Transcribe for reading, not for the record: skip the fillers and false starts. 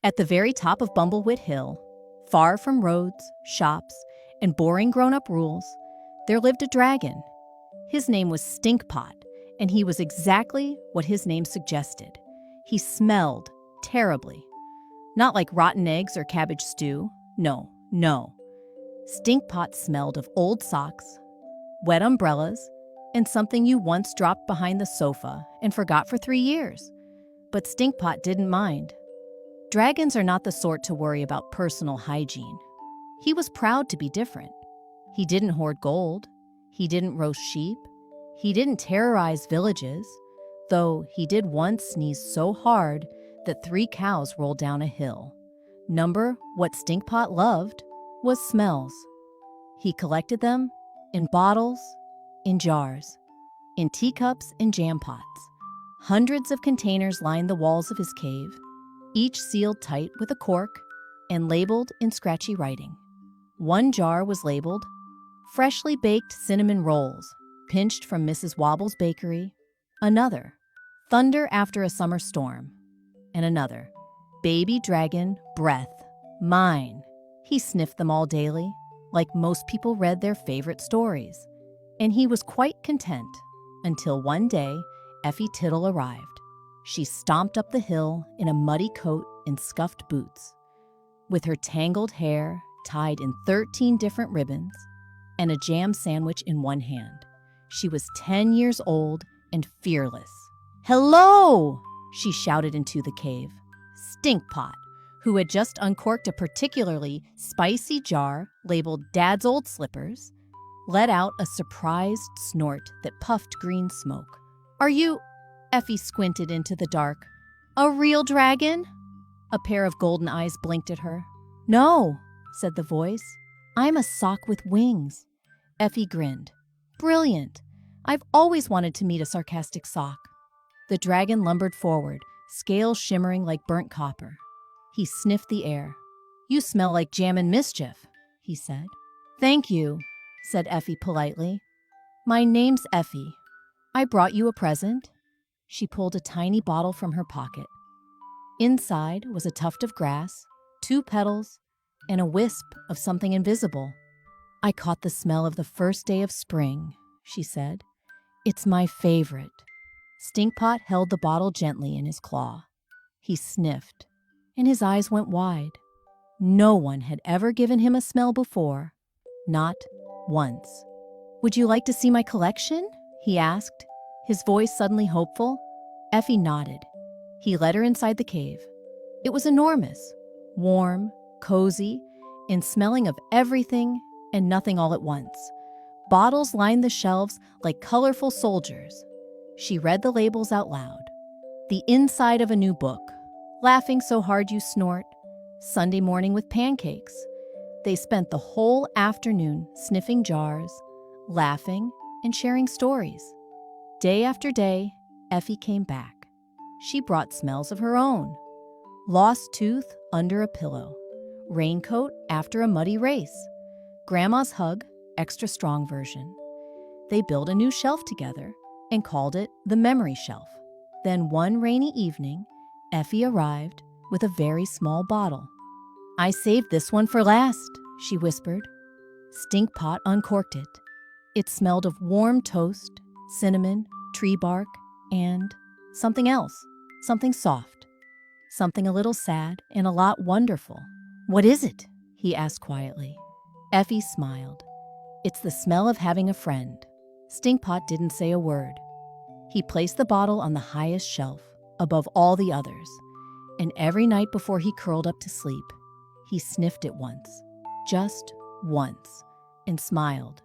At the very top of Bumblewood Hill, far from roads, shops, and boring grown-up rules, there lived a dragon. His name was Stinkpot, and he was exactly what his name suggested. He smelled terribly. Not like rotten eggs or cabbage stew. No, no. Stinkpot smelled of old socks, wet umbrellas, and something you once dropped behind the sofa and forgot for 3 years. But Stinkpot didn't mind. Dragons are not the sort to worry about personal hygiene. He was proud to be different. He didn't hoard gold. He didn't roast sheep. He didn't terrorize villages, though he did once sneeze so hard that 3 cows rolled down a hill. What Stinkpot loved was smells. He collected them in bottles, in jars, in teacups and jam pots. Hundreds of containers lined the walls of his cave, each sealed tight with a cork and labeled in scratchy writing. One jar was labeled, "Freshly baked cinnamon rolls, pinched from Mrs. Wobble's bakery." Another, "Thunder after a summer storm." And another, "Baby dragon breath, mine." He sniffed them all daily, like most people read their favorite stories. And he was quite content until one day Effie Tittle arrived. She stomped up the hill in a muddy coat and scuffed boots, with her tangled hair tied in 13 different ribbons and a jam sandwich in one hand. She was 10 years old and fearless. "Hello!" she shouted into the cave. Stinkpot, who had just uncorked a particularly spicy jar labeled Dad's Old Slippers, let out a surprised snort that puffed green smoke. "Are you—" Effie squinted into the dark. "A real dragon?" A pair of golden eyes blinked at her. "No," said the voice. "I'm a sock with wings." Effie grinned. "Brilliant. I've always wanted to meet a sarcastic sock." The dragon lumbered forward, scales shimmering like burnt copper. He sniffed the air. "You smell like jam and mischief," he said. "Thank you," said Effie politely. "My name's Effie. I brought you a present." She pulled a tiny bottle from her pocket. Inside was a tuft of grass, 2 petals, and a wisp of something invisible. "I caught the smell of the first day of spring," she said. "It's my favorite." Stinkpot held the bottle gently in his claw. He sniffed, and his eyes went wide. No one had ever given him a smell before, not once. "Would you like to see my collection?" he asked, his voice suddenly hopeful. Effie nodded. He led her inside the cave. It was enormous, warm, cozy, and smelling of everything and nothing all at once. Bottles lined the shelves like colorful soldiers. She read the labels out loud. "The inside of a new book. Laughing so hard you snort. Sunday morning with pancakes." They spent the whole afternoon sniffing jars, laughing, and sharing stories. Day after day, Effie came back. She brought smells of her own. Lost tooth under a pillow. Raincoat after a muddy race. Grandma's hug, extra strong version. They built a new shelf together and called it the memory shelf. Then one rainy evening, Effie arrived with a very small bottle. "I saved this one for last," she whispered. Stinkpot uncorked it. It smelled of warm toast, cinnamon, tree bark, and something else, something soft, something a little sad and a lot wonderful. "What is it?" he asked quietly. Effie smiled. "It's the smell of having a friend." Stinkpot didn't say a word. He placed the bottle on the highest shelf, above all the others, and every night before he curled up to sleep, he sniffed it once, just once, and smiled.